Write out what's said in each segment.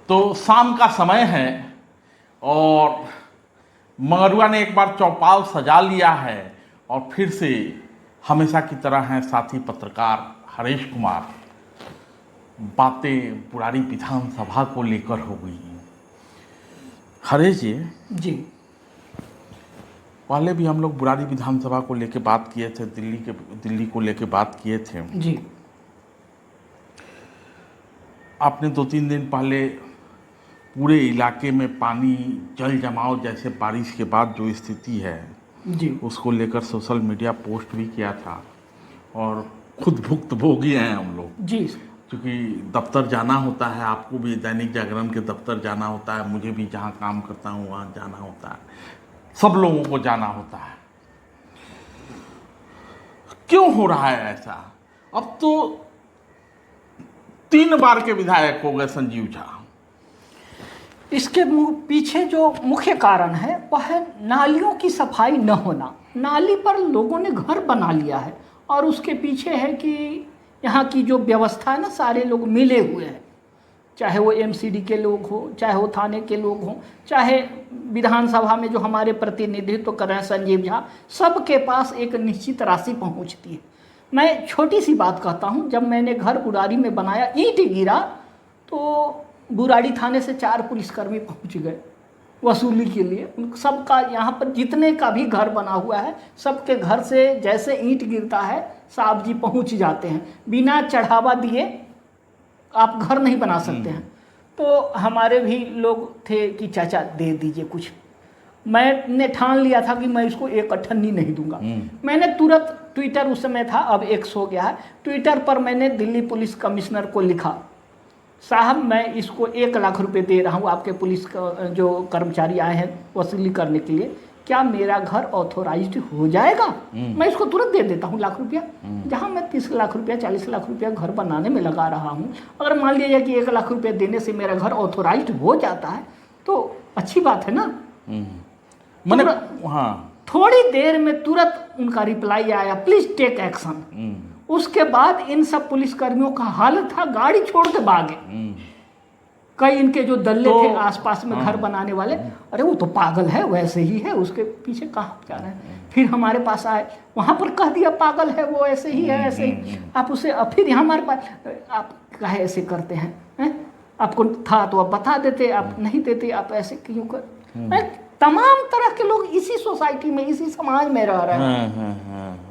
तो शाम का समय है और मंगरुआ ने एक बार चौपाल सजा लिया है और फिर से हमेशा की तरह हैं साथी पत्रकार हरीश कुमार। बातें बुराड़ी विधानसभा को लेकर हो गई। हरीश जी, पहले भी हम लोग बुराड़ी विधानसभा को लेकर बात किए थे, दिल्ली को लेकर बात किए थे जी। आपने 2-3 दिन पहले पूरे इलाके में पानी जल जमाव जैसे बारिश के बाद जो स्थिति है जी, उसको लेकर सोशल मीडिया पोस्ट भी किया था और खुद भुक्तभोगी हैं हम लोग जी। क्योंकि दफ्तर जाना होता है, आपको भी दैनिक जागरण के दफ्तर जाना होता है, मुझे भी जहाँ काम करता हूँ वहाँ जाना होता है, सब लोगों को जाना होता है। क्यों हो रहा है ऐसा? अब तो 3 बार के विधायक हो गए संजीव झा। इसके पीछे जो मुख्य कारण है वह है नालियों की सफाई न होना। नाली पर लोगों ने घर बना लिया है और उसके पीछे है कि यहाँ की जो व्यवस्था है ना, सारे लोग मिले हुए हैं, चाहे वो एमसीडी के लोग हो, चाहे वो थाने के लोग हों, चाहे विधानसभा में जो हमारे प्रतिनिधित्व कर रहे हैं संजीव झा, सबके पास एक निश्चित राशि पहुँचती है। मैं छोटी सी बात कहता हूँ, जब मैंने घर बुराड़ी में बनाया, ईंट गिरा तो बुराड़ी थाने से 4 पुलिसकर्मी पहुँच गए वसूली के लिए। उन सबका यहाँ पर जितने का भी घर बना हुआ है, सबके घर से जैसे ईंट गिरता है साहब जी पहुँच जाते हैं। बिना चढ़ावा दिए आप घर नहीं बना सकते हैं। तो हमारे भी लोग थे कि चाचा दे दीजिए कुछ। मैंने ठान लिया था कि मैं इसको 1 अठन्नी नहीं दूंगा। मैंने तुरंत ट्विटर, उस समय था, अब X हो गया है, ट्विटर पर मैंने दिल्ली पुलिस कमिश्नर को लिखा, साहब मैं इसको 1 लाख रुपए दे रहा हूँ आपके पुलिस का जो कर्मचारी आए हैं वसूली करने के लिए, क्या मेरा घर ऑथोराइज्ड हो जाएगा? मैं इसको तुरंत दे देता हूँ लाख रुपया। जहाँ मैं 30 लाख रुपया 40 लाख रुपया घर बनाने में लगा रहा हूँ, अगर मान लिया जाए कि 1 लाख रुपया देने से मेरा घर ऑथोराइज्ड हो जाता है तो अच्छी बात है ना। मैंने हाँ, थोड़ी देर में तुरंत उनका रिप्लाई आया, प्लीज टेक एक्शन। उसके बाद इन सब पुलिसकर्मियों का हाल था, गाड़ी छोड़ के भागे। कई इनके जो दल्ले थे आसपास में घर बनाने वाले, अरे वो तो पागल है, वैसे ही है, उसके पीछे कहाँ जा रहे हैं। फिर हमारे पास आए, वहाँ पर कह दिया पागल है वो, ऐसे ही है, ऐसे ही। आप उसे फिर हमारे पास, आप काहे ऐसे करते हैं? आपको था तो आप बता देते, आप नहीं देते, आप ऐसे क्यों कर? तमाम तरह के लोग इसी सोसाइटी में, इसी समाज में रह रहे हैं।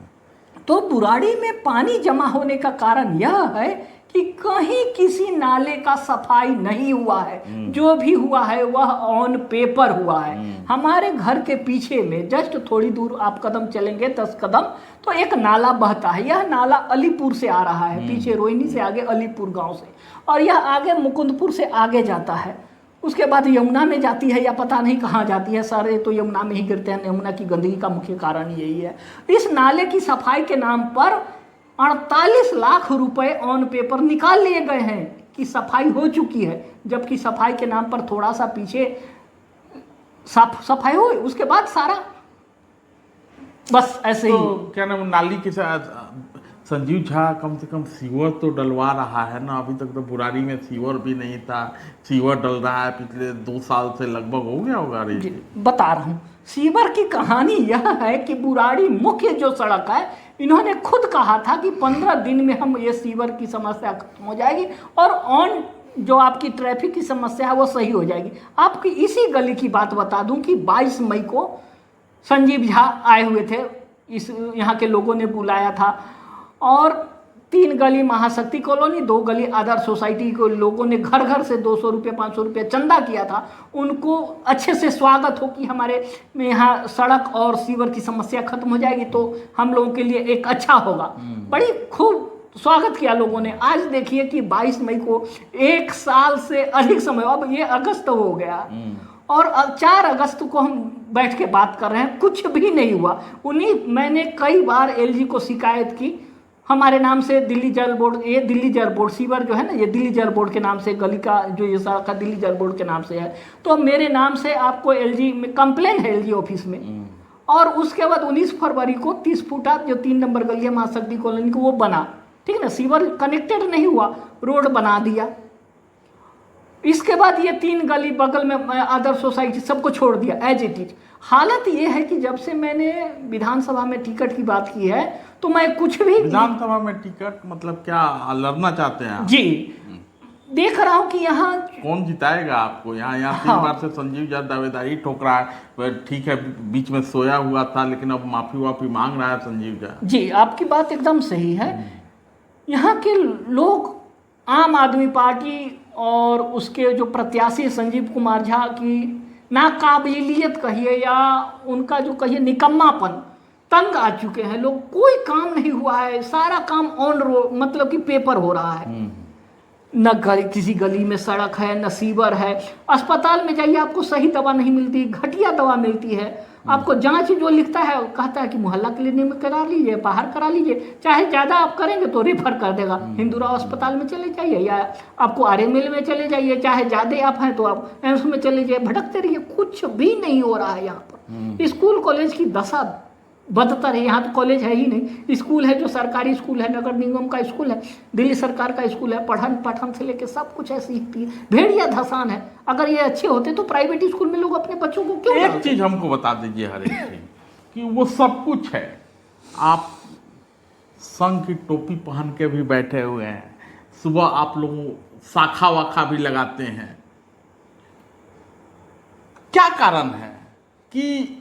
तो बुराड़ी में पानी जमा होने का कारण यह है कि कहीं किसी नाले का सफाई नहीं हुआ है। जो भी हुआ है वह ऑन पेपर हुआ है। हमारे घर के पीछे में जस्ट थोड़ी दूर आप कदम चलेंगे, 10 कदम, तो एक नाला बहता है। यह नाला अलीपुर से आ रहा है, पीछे रोहिणी से आगे अलीपुर गांव से, और यह आगे मुकुंदपुर से आगे जाता है। उसके बाद यमुना में जाती है या पता नहीं कहाँ जाती है, सारे तो यमुना में ही गिरते हैं। यमुना की गंदगी का मुख्य कारण यही है। इस नाले की सफाई के नाम पर 48 लाख रुपए ऑन पेपर निकाल लिए गए हैं कि सफाई हो चुकी है, जबकि सफाई के नाम पर थोड़ा सा पीछे सफाई हुई, उसके बाद सारा बस ऐसे तो ही। क्या नाम, नाली के साथ संजीव झा कम से कम सीवर तो डलवा रहा है ना। अभी तक तो बुराड़ी में सीवर भी नहीं था, सीवर डल रहा है पिछले 2 साल से लगभग हो गया होगा। बता रहा हूँ, सीवर की कहानी यह है कि बुराड़ी मुख्य जो सड़क है, इन्होंने खुद कहा था कि 15 दिन में हम ये सीवर की समस्या खत्म हो जाएगी और ऑन जो आपकी ट्रैफिक की समस्या है वो सही हो जाएगी। आपकी इसी गली की बात बता दूं कि 22 मई को संजीव झा आए हुए थे, इस यहाँ के लोगों ने बुलाया था, और 3 गली महाशक्ति कॉलोनी, 2 गली आदर्श सोसाइटी को लोगों ने घर घर से 200 रुपये 500 रुपये चंदा किया था। उनको अच्छे से स्वागत हो कि हमारे यहाँ सड़क और सीवर की समस्या खत्म हो जाएगी तो हम लोगों के लिए एक अच्छा होगा। बड़ी खूब स्वागत किया लोगों ने। आज देखिए कि 22 मई को 1 साल से अधिक समय, अब ये अगस्त हो गया और 4 अगस्त को हम बैठ के बात कर रहे हैं, कुछ भी नहीं हुआ। मैंने कई बार एलजी को शिकायत की, हमारे नाम से दिल्ली जल बोर्ड, ये दिल्ली जल बोर्ड सीवर जो है ना, ये दिल्ली जल बोर्ड के नाम से, गली का जो ये सड़क का दिल्ली जल बोर्ड के नाम से है, तो मेरे नाम से आपको एलजी में कंप्लेन है, एलजी ऑफिस में। और उसके बाद 19 फरवरी को 30 फुटा जो 3 नंबर गली है महाशक्ति कॉलोनी को, वो बना, ठीक है ना, सीवर कनेक्टेड नहीं हुआ, रोड बना दिया। इसके बाद ये 3 गली बगल में आदर्श सोसाइटी सबको छोड़ दिया एज इट इज। हालत ये है कि जब से मैंने विधानसभा में टिकट की बात की है तो मैं कुछ भी विधानसभा में टिकट मतलब क्या लड़ना चाहते हैं आप? जी देख रहा हूँ कि यहाँ कौन जिताएगा आपको यहाँ? 3 हाँ। बार से संजीव जी दावेदारी ठोक रहा है, ठीक है बीच में सोया हुआ था लेकिन अब माफी वाफी मांग रहा है संजीव जी। जी आपकी बात एकदम सही है। यहाँ के लोग आम आदमी पार्टी और उसके जो प्रत्याशी संजीव कुमार झा की नाकाबिलियत कहिए या उनका जो कहिए निकम्मापन, तंग आ चुके हैं लोग। कोई काम नहीं हुआ है, सारा काम ऑन रोड मतलब कि पेपर हो रहा है। न किसी गली में सड़क है, न सीवर है। अस्पताल में जाइए आपको सही दवा नहीं मिलती, घटिया दवा मिलती है। आपको जांच जो लिखता है कहता है कि मोहल्ला क्लिनिक में करा लीजिए, बाहर करा लीजिए, चाहे ज़्यादा आप करेंगे तो रेफर कर देगा, हिंदूराव अस्पताल में चले जाइए या आपको RML में चले जाइए, चाहे ज़्यादा आप हैं तो आप एम्स में चले जाइए। भटकते रहिए, कुछ भी नहीं हो रहा है यहाँ पर। स्कूल कॉलेज की दशा बदतर है। यहाँ तो कॉलेज है ही नहीं, स्कूल है जो सरकारी स्कूल है, नगर निगम का स्कूल है, दिल्ली सरकार का स्कूल है। पठन पाठन से लेकर सब कुछ ऐसी ही भेड़िया धसान है। अगर ये अच्छे होते तो प्राइवेट स्कूल में लोग अपने बच्चों को क्यों एक चीज हमको बता दीजिए हर एक चीज कि वो सब कुछ है, आप संघ की टोपी पहन के भी बैठे हुए हैं, सुबह आप लोग शाखा वाखा भी लगाते हैं, क्या कारण है कि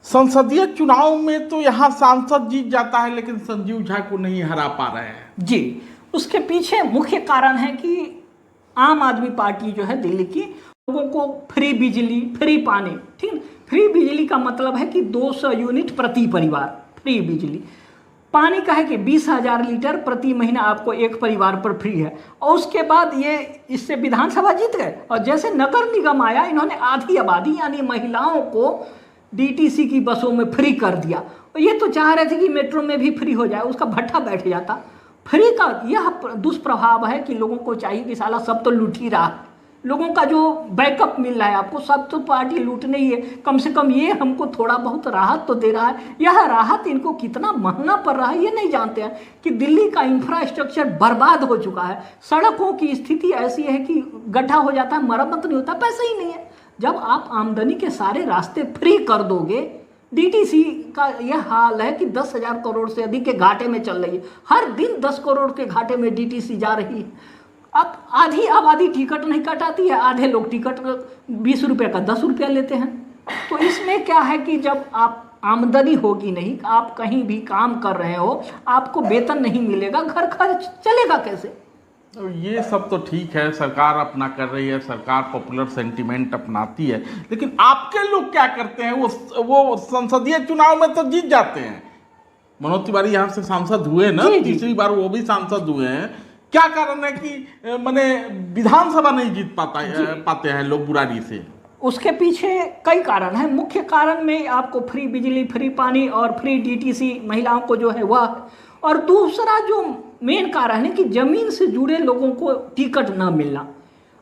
संसदीय चुनाव में तो यहाँ सांसद जीत जाता है लेकिन संजीव झा को नहीं हरा पा रहे हैं? जी उसके पीछे मुख्य कारण है कि आम आदमी पार्टी जो है दिल्ली की लोगों को फ्री बिजली, फ्री पानी, ठीक, फ्री बिजली का मतलब है कि 200 यूनिट प्रति परिवार फ्री बिजली। पानी का है कि 20,000 लीटर प्रति महीना आपको एक परिवार पर फ्री है। और उसके बाद ये इससे विधानसभा जीत गए और जैसे नगर निगम आया इन्होंने आधी आबादी यानी महिलाओं को DTC की बसों में फ्री कर दिया। और ये तो चाह रहे थे कि मेट्रो में भी फ्री हो जाए, उसका भट्ठा बैठ जाता। फ्री का यह दुष्प्रभाव है कि लोगों को चाहिए कि साला सब तो लूट ही रहा है, लोगों का जो बैकअप मिल रहा है आपको सब तो पार्टी लूटने ही है, कम से कम ये हमको थोड़ा बहुत राहत तो दे रहा है। यह राहत इनको कितना महंगा पड़ रहा है ये नहीं जानते हैं कि दिल्ली का इंफ्रास्ट्रक्चर बर्बाद हो चुका है। सड़कों की स्थिति ऐसी है कि गड्ढा हो जाता है, मरम्मत नहीं होता, पैसा ही नहीं है। जब आप आमदनी के सारे रास्ते फ्री कर दोगे, DTC का यह हाल है कि 10,000 करोड़ से अधिक के घाटे में चल रही है। हर दिन 10 करोड़ के घाटे में DTC जा रही है। अब आधी आबादी टिकट नहीं कटाती है, आधे लोग टिकट 20 रुपये का 10 रुपया लेते हैं। तो इसमें क्या है कि जब आप आमदनी होगी नहीं, आप कहीं भी काम कर रहे हो, आपको वेतन नहीं मिलेगा, घर खर्च चलेगा कैसे? तो ये सब तो ठीक है, सरकार अपना कर रही है, सरकार पॉपुलर सेंटीमेंट अपनाती है, लेकिन आपके लोग क्या करते हैं? वो संसदीय चुनाव में तो जीत जाते हैं। मनोज तिवारी यहाँ से सांसद हुए ना, तीसरी बार वो भी सांसद हुए हैं। क्या कारण है कि माने विधानसभा नहीं जीत पाते हैं लोग बुरारी से? उसके पीछे कई कारण हैं। मुख्य कारण में आपको फ्री बिजली, फ्री पानी और फ्री DTC महिलाओं को जो है वह, और दूसरा जो मेन कारण है कि जमीन से जुड़े लोगों को टिकट न मिलना।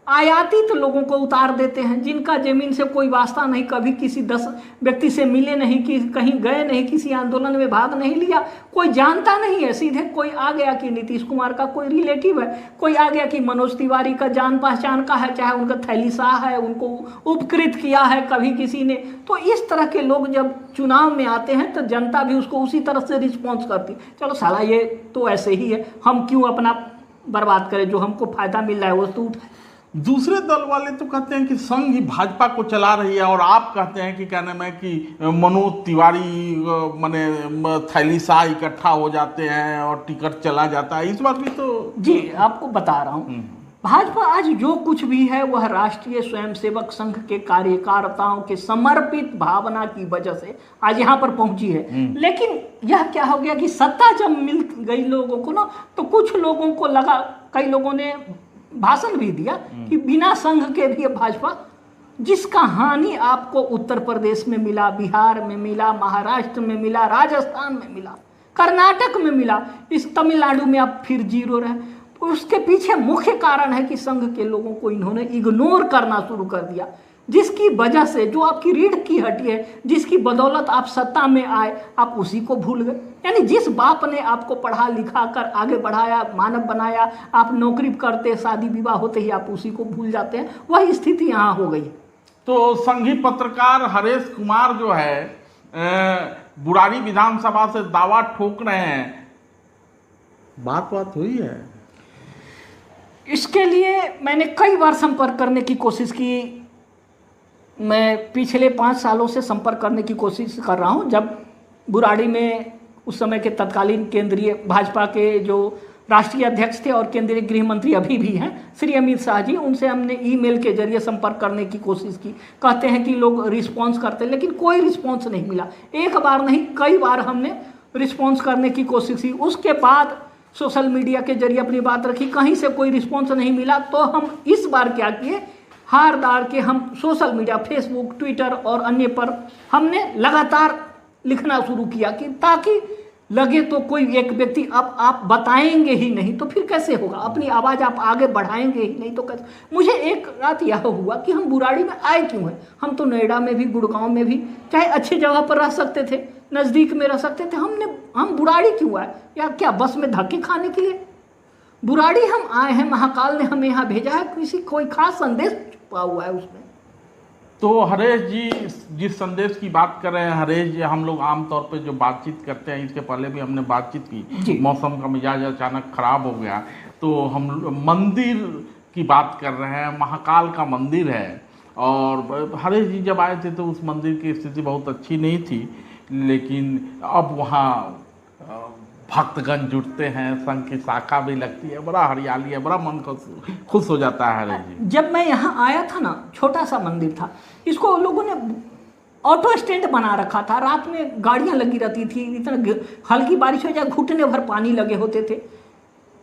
आयातित लोगों को उतार देते हैं जिनका जमीन से कोई वास्ता नहीं, कभी किसी 10 व्यक्ति से मिले नहीं, कि कहीं गए नहीं, किसी आंदोलन में भाग नहीं लिया, कोई जानता नहीं है। सीधे कोई आ गया कि नीतीश कुमार का कोई रिलेटिव है, कोई आ गया कि मनोज तिवारी का जान पहचान का है, चाहे उनका थैली शाह है, उनको उपकृत किया है कभी किसी ने। तो इस तरह के लोग जब चुनाव में आते हैं तो जनता भी उसको उसी तरह से रिस्पॉन्स करती, चलो साला ये तो ऐसे ही है, हम क्यों अपना बर्बाद करें, जो हमको फायदा मिल रहा है वो तो उठाए। दूसरे दल वाले तो कहते हैं कि संघ ही भाजपा को चला रही है, और आप कहते हैं कि क्या नाम है कि मनोज तिवारी माने थैली शाह इकट्ठा हो जाते हैं और टिकट चला जाता है। इस बार भी तो जी आपको बता रहा हूँ, भाजपा आज जो कुछ भी है वह राष्ट्रीय स्वयंसेवक संघ के कार्यकर्ताओं के समर्पित भावना की वजह से आज यहाँ पर पहुंची है। लेकिन यह क्या हो गया कि सत्ता जब मिल गई लोगों को ना, तो कुछ लोगों को लगा, कई लोगों ने भाषण भी दिया कि बिना संघ के भी भाजपा, जिसका हानि आपको उत्तर प्रदेश में मिला, बिहार में मिला, महाराष्ट्र में मिला, राजस्थान में मिला, कर्नाटक में मिला, इस तमिलनाडु में आप फिर जीरो रहे। उसके पीछे मुख्य कारण है कि संघ के लोगों को इन्होंने इग्नोर करना शुरू कर दिया। जिसकी वजह से, जो आपकी रीढ़ की हड्डी है, जिसकी बदौलत आप सत्ता में आए, आप उसी को भूल गए। यानी जिस बाप ने आपको पढ़ा लिखा कर आगे बढ़ाया, मानव बनाया, आप नौकरी करते, शादी विवाह होते ही आप उसी को भूल जाते हैं। वही स्थिति यहाँ हो गई। तो संघी पत्रकार हरेश कुमार जो है बुराड़ी विधानसभा से दावा ठोक रहे हैं, बात हुई है? इसके लिए मैंने कई बार संपर्क करने की कोशिश की। मैं पिछले 5 सालों से संपर्क करने की कोशिश कर रहा हूं। जब बुराड़ी में उस समय के तत्कालीन केंद्रीय भाजपा के जो राष्ट्रीय अध्यक्ष थे और केंद्रीय गृह मंत्री अभी भी हैं श्री अमित शाह जी, उनसे हमने ईमेल के जरिए संपर्क करने की कोशिश की। कहते हैं कि लोग रिस्पॉन्स करते हैं, लेकिन कोई रिस्पॉन्स नहीं मिला। एक बार नहीं, कई बार हमने रिस्पॉन्स करने की कोशिश की। उसके बाद सोशल मीडिया के जरिए अपनी बात रखी, कहीं से कोई रिस्पॉन्स नहीं मिला। तो हम इस बार क्या किए, हार दार के हम सोशल मीडिया, फेसबुक, ट्विटर और अन्य पर हमने लगातार लिखना शुरू किया कि ताकि लगे तो कोई एक व्यक्ति, अब आप बताएंगे ही नहीं तो फिर कैसे होगा, अपनी आवाज़ आप आगे बढ़ाएंगे ही नहीं तो कैसे। मुझे एक रात यह हुआ कि हम बुराड़ी में आए क्यों हैं। हम तो नोएडा में भी, गुड़गांव में भी, चाहे अच्छी जगह पर रह सकते थे, नज़दीक में रह सकते थे। हम बुराड़ी क्यों आए? या क्या बस में धक्के खाने के लिए? बुराड़ी हम आए हैं, महाकाल ने हमें यहाँ भेजा है, किसी कोई खास संदेश छुपा हुआ है उसमें। तो हरेश जी जिस संदेश की बात कर रहे हैं, हरेश जी, हम लोग आमतौर पे जो बातचीत करते हैं, इसके पहले भी हमने बातचीत की, मौसम का मिजाज अचानक खराब हो गया तो हम मंदिर की बात कर रहे हैं। महाकाल का मंदिर है और हरेश जी जब आए थे तो उस मंदिर की स्थिति बहुत अच्छी नहीं थी, लेकिन अब वहाँ भक्तगण जुटते हैं, संघ की शाखा भी लगती है, बड़ा हरियाली है, बड़ा मन खुश हो जाता है हरेश जी। जब मैं यहाँ आया था ना, छोटा सा मंदिर था, इसको लोगों ने ऑटो स्टैंड बना रखा था। रात में गाड़ियाँ लगी रहती थी, इतना हल्की बारिश हो जाए घुटने भर पानी लगे होते थे।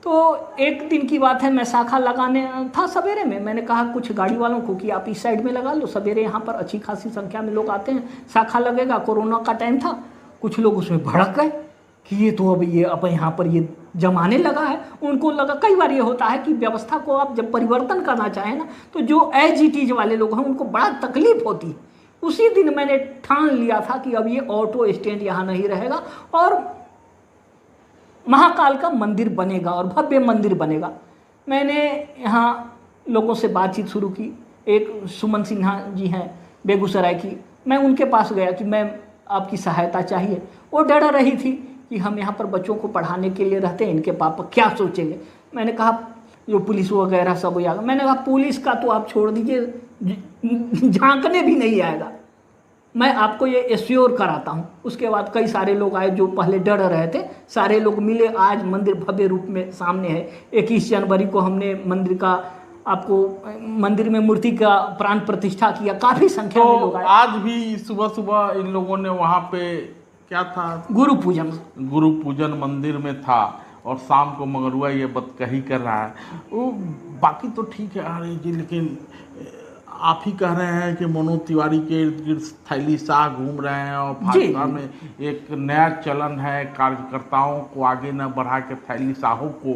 तो एक दिन की बात है, मैं शाखा लगाने था सवेरे में। मैंने कहा कुछ गाड़ी वालों को कि आप इस साइड में लगा लो, सवेरे यहाँ पर अच्छी खासी संख्या में लोग आते हैं, शाखा लगेगा। कोरोना का टाइम था, कुछ लोग उसमें भड़क गए कि ये तो अब यहाँ पर ये जमाने लगा है। उनको लगा, कई बार ये होता है कि व्यवस्था को आप जब परिवर्तन करना चाहें ना, तो जो एज इट इज वाले लोग हैं उनको बड़ा तकलीफ होती है। उसी दिन मैंने ठान लिया था कि अब ये ऑटो स्टैंड यहाँ नहीं रहेगा और महाकाल का मंदिर बनेगा और भव्य मंदिर बनेगा। मैंने यहाँ लोगों से बातचीत शुरू की। एक सुमन सिन्हा जी हैं बेगूसराय की, मैं उनके पास गया कि मैं आपकी सहायता चाहिए। वो डर रही थी कि हम यहाँ पर बच्चों को पढ़ाने के लिए रहते हैं, इनके पापा क्या सोचेंगे। मैंने कहा जो पुलिस वगैरह सब हो जाएगा। मैंने कहा पुलिस का तो आप छोड़ दीजिए, झांकने भी नहीं आएगा, मैं आपको ये एश्योर कराता हूँ। उसके बाद कई सारे लोग आए जो पहले डर रहे थे, सारे लोग मिले। आज मंदिर भव्य रूप में सामने है। 21 जनवरी को हमने मंदिर का मंदिर में मूर्ति का प्राण प्रतिष्ठा किया, काफ़ी संख्या में लोग आए। आज भी सुबह सुबह इन लोगों ने वहाँ पे क्या था, गुरु पूजन मंदिर में था और शाम को मगरुआ ये बदकही कर रहा है। वो बाकी तो ठीक है अरे जी, लेकिन आप ही कह रहे हैं कि मनोज तिवारी के इर्द गिर्द थैली शाह घूम रहे हैं और भाजपा में एक नया चलन है कार्यकर्ताओं को आगे न बढ़ा के थैली शाहों को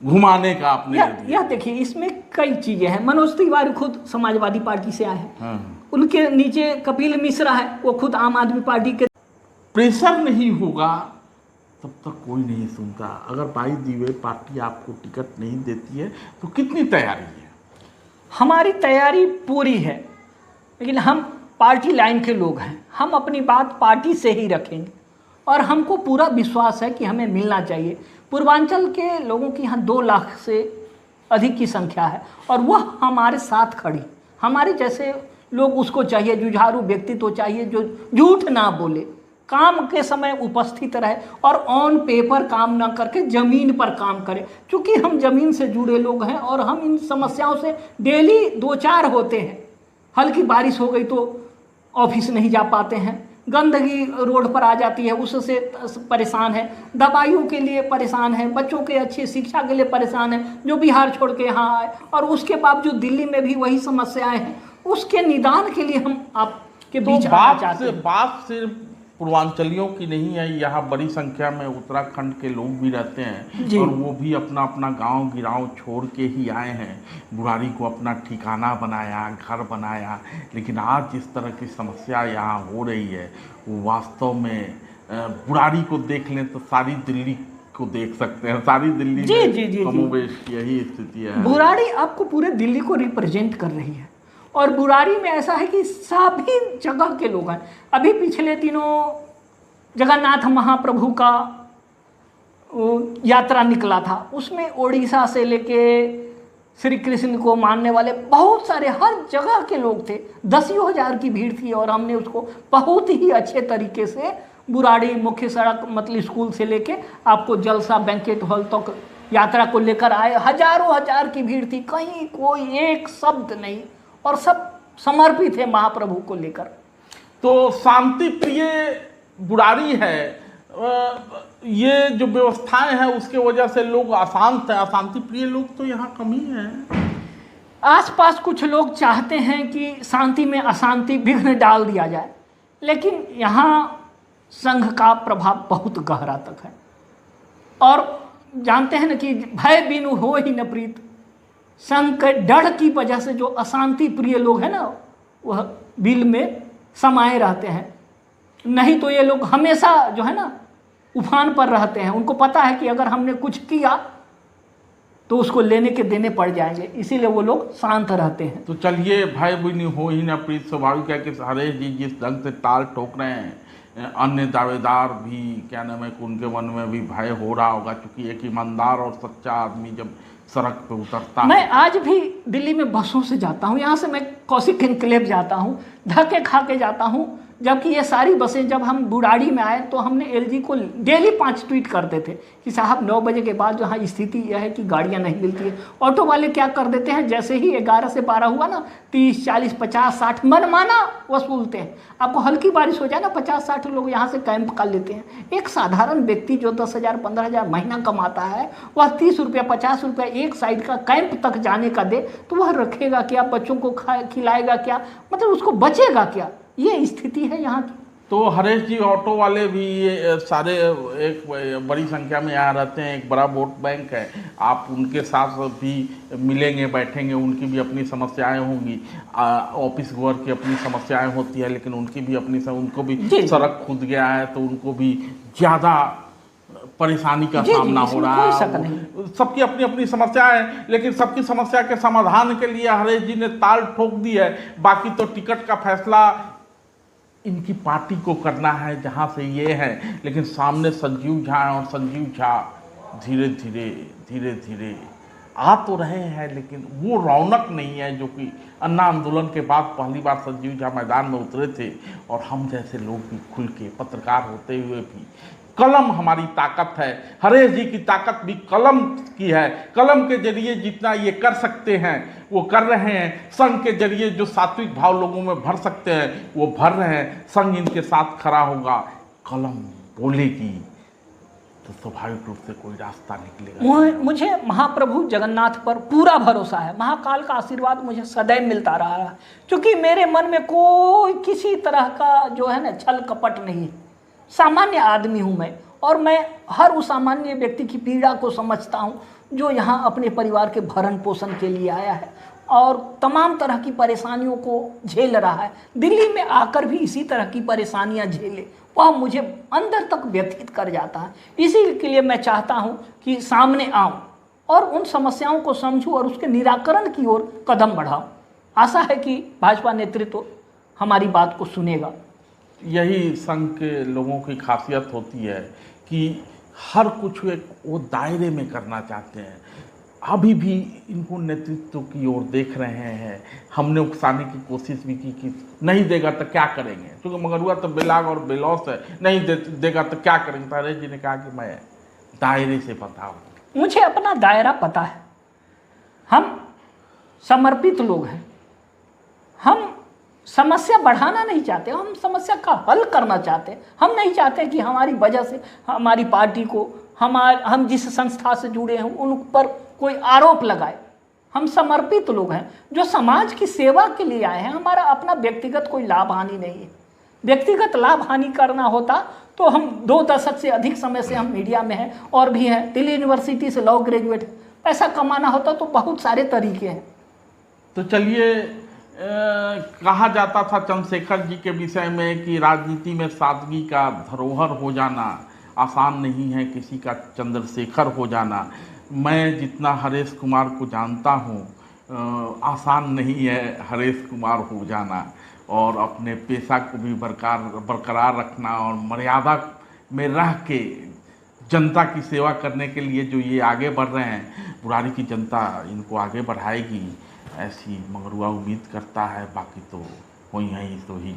घुमाने का। आपने यह देखिए, इसमें कई चीज़ें हैं। मनोज तिवारी खुद समाजवादी पार्टी से आए हैं, उनके नीचे कपिल मिश्रा है, वो खुद आम आदमी पार्टी के। प्रेशर नहीं होगा तब तक कोई नहीं सुनता। अगर बाई दीवे पार्टी आपको टिकट नहीं देती है तो कितनी तैयारी है? हमारी तैयारी पूरी है, लेकिन हम पार्टी लाइन के लोग हैं, हम अपनी बात पार्टी से ही रखेंगे और हमको पूरा विश्वास है कि हमें मिलना चाहिए। पूर्वांचल के लोगों की यहाँ 2 लाख से अधिक की संख्या है और वह हमारे साथ खड़ी। हमारे जैसे लोग उसको चाहिए, जुझारू व्यक्तित्व चाहिए जो झूठ ना बोले, काम के समय उपस्थित रहे और ऑन पेपर काम ना करके ज़मीन पर काम करे। क्योंकि हम ज़मीन से जुड़े लोग हैं और हम इन समस्याओं से डेली 2-4 होते हैं। हल्की बारिश हो गई तो ऑफिस नहीं जा पाते हैं, गंदगी रोड पर आ जाती है, उससे परेशान है, दवाइयों के लिए परेशान है, बच्चों के अच्छी शिक्षा के लिए परेशान है जो बिहार छोड़ के यहाँ आए, और उसके बावजूद दिल्ली में भी वही समस्याएं हैं। उसके निदान के लिए हम आपके बीच आना चाहते हैं। बात सिर्फ पूर्वांचलियों की नहीं है, यहाँ बड़ी संख्या में उत्तराखंड के लोग भी रहते हैं जी। और वो भी अपना अपना गांव गिराव छोड़ के ही आए हैं, बुराड़ी को अपना ठिकाना बनाया, घर बनाया। लेकिन आज जिस तरह की समस्या यहाँ हो रही है वो वास्तव में बुराड़ी को देख लें तो सारी दिल्ली को देख सकते हैं, सारी दिल्ली जी, में जी, जी, जी। कमोबेश यही स्थिति है। बुराड़ी आपको पूरे दिल्ली को रिप्रेजेंट कर रही है और बुराड़ी में ऐसा है कि सभी जगह के लोग हैं। अभी पिछले दिनों जगन्नाथ महाप्रभु का यात्रा निकला था, उसमें ओडिशा से लेके श्री कृष्ण को मानने वाले बहुत सारे हर जगह के लोग थे, 10,000 की भीड़ थी और हमने उसको बहुत ही अच्छे तरीके से बुराड़ी मुख्य सड़क मतलब स्कूल से लेके आपको जलसा बैंकेट हॉल तक यात्रा को लेकर आए। हजारों हजार की भीड़ थी, कहीं कोई एक शब्द नहीं और सब समर्पित है महाप्रभु को लेकर। तो शांति प्रिय बुराड़ी है, ये जो व्यवस्थाएं हैं उसके वजह से लोग अशांत हैं। अशांति प्रिय लोग तो यहाँ कम ही हैं। आसपास कुछ लोग चाहते हैं कि शांति में अशांति विघ्न डाल दिया जाए, लेकिन यहाँ संघ का प्रभाव बहुत गहरा तक है और जानते हैं ना कि भय बिनु हो ही न प्रीत। संघ के डर की वजह से जो अशांति प्रिय लोग हैं ना वह बिल में समाये रहते हैं, नहीं तो ये लोग हमेशा जो है ना उफान पर रहते हैं। उनको पता है कि अगर हमने कुछ किया तो उसको लेने के देने पड़ जाएंगे, इसीलिए वो लोग शांत रहते हैं। तो चलिए, भय बिनु हो ही न प्रीत स्वाभाविक है कि हरेश जी जिस ढंग से ताल ठोक रहे हैं, अन्य दावेदार भी क्या नाम है, उनके मन में भी भय हो रहा होगा, क्योंकि एक ईमानदार और सच्चा आदमी जब सड़क पे उतरता मैं है। आज भी दिल्ली में बसों से जाता हूँ, यहाँ से मैं कौशिक एनक्लेव जाता हूँ, धक्के खा के जाता हूँ। जबकि ये सारी बसें जब हम बुराड़ी में आए तो हमने एलजी को डेली 5 ट्वीट करते थे कि साहब 9 बजे के बाद जहाँ स्थिति यह है कि गाड़ियाँ नहीं मिलती है। ऑटो वाले क्या कर देते हैं, जैसे ही 11 से 12 हुआ ना 30, 40, 50, 60 मनमाना वसूलते हैं। आपको हल्की बारिश हो जाए ना 50-60 लोग यहाँ से कैंप कर लेते हैं। एक साधारण व्यक्ति जो 10,000 15,000 महीना कमाता है वह 30 रुपया 50 रुपया एक साइड का कैंप तक जाने का दे तो वह रखेगा क्या, बच्चों को खिलाएगा क्या, मतलब उसको बचेगा क्या। ये स्थिति है यहाँ की। तो हरेश जी, ऑटो वाले भी ये सारे एक बड़ी संख्या में यहाँ रहते हैं, एक बड़ा वोट बैंक है, आप उनके साथ भी मिलेंगे, बैठेंगे, उनकी भी अपनी समस्याएं होंगी। ऑफिस वर्क की अपनी समस्याएं होती है, लेकिन उनकी भी अपनी उनको भी सड़क खुद गया है तो उनको भी ज़्यादा परेशानी का सामना हो रहा है। सबकी अपनी अपनी समस्या है, लेकिन सबकी समस्या के समाधान के लिए हरेश जी ने ताल ठोक दी है। बाकी तो टिकट का फैसला इनकी पार्टी को करना है जहाँ से ये है, लेकिन सामने संजीव झा और संजीव झा धीरे धीरे आ तो रहे हैं, लेकिन वो रौनक नहीं है जो कि अन्ना आंदोलन के बाद पहली बार संजीव झा मैदान में उतरे थे। और हम जैसे लोग भी खुल के पत्रकार होते हुए भी, कलम हमारी ताकत है, हरेश जी की ताकत भी कलम की है। कलम के जरिए जितना ये कर सकते हैं वो कर रहे हैं। संघ के जरिए जो सात्विक भाव लोगों में भर सकते हैं वो भर रहे हैं। संघ इनके साथ खड़ा होगा, कलम बोलेगी तो स्वाभाविक रूप से कोई रास्ता निकलेगा। मुझे महाप्रभु जगन्नाथ पर पूरा भरोसा है। महाकाल का आशीर्वाद मुझे सदैव मिलता रहा है, क्योंकि मेरे मन में कोई किसी तरह का जो है ना छल कपट नहीं है। सामान्य आदमी हूँ मैं, और मैं हर उस सामान्य व्यक्ति की पीड़ा को समझता हूँ जो यहाँ अपने परिवार के भरण पोषण के लिए आया है और तमाम तरह की परेशानियों को झेल रहा है। दिल्ली में आकर भी इसी तरह की परेशानियाँ झेले, वह मुझे अंदर तक व्यथित कर जाता है। इसी के लिए मैं चाहता हूँ कि सामने आऊँ और उन समस्याओं को समझूँ और उसके निराकरण की ओर कदम बढ़ाऊँ। आशा है कि भाजपा नेतृत्व हमारी बात को सुनेगा। यही संघ के लोगों की खासियत होती है कि हर कुछ एक वो दायरे में करना चाहते हैं। अभी भी इनको नेतृत्व की ओर देख रहे हैं। हमने उकसाने की कोशिश भी की कि नहीं देगा तो क्या करेंगे, क्योंकि मगरुआ तो बेलाग और बेलौस है, नहीं देगा तो क्या करेंगे। तो हरेश जी ने कहा कि मैं दायरे से बताऊँ, मुझे अपना दायरा पता है। हम समर्पित लोग हैं, हम समस्या बढ़ाना नहीं चाहते, हम समस्या का हल करना चाहते हैं। हम नहीं चाहते कि हमारी वजह से हमारी पार्टी को हम जिस संस्था से जुड़े हैं उन पर कोई आरोप लगाए। हम समर्पित लोग हैं जो समाज की सेवा के लिए आए हैं। हमारा अपना व्यक्तिगत कोई लाभ हानि नहीं है। व्यक्तिगत लाभ हानि करना होता तो हम 2 दशक से अधिक समय से हम मीडिया में हैं और भी हैं, दिल्ली यूनिवर्सिटी से लॉ ग्रेजुएट, पैसा कमाना होता तो बहुत सारे तरीके हैं। तो चलिए, कहा जाता था चंद्रशेखर जी के विषय में कि राजनीति में सादगी का धरोहर हो जाना आसान नहीं है, किसी का चंद्रशेखर हो जाना। मैं जितना हरेश कुमार को जानता हूँ, आसान नहीं है हरेश कुमार हो जाना, और अपने पेशा को भी बरकरार रखना और मर्यादा में रह के जनता की सेवा करने के लिए जो ये आगे बढ़ रहे हैं, बुराड़ी की जनता इनको आगे बढ़ाएगी, ऐसी मंगरुआ उम्मीद करता है। बाकी तो वही है ही तो ही।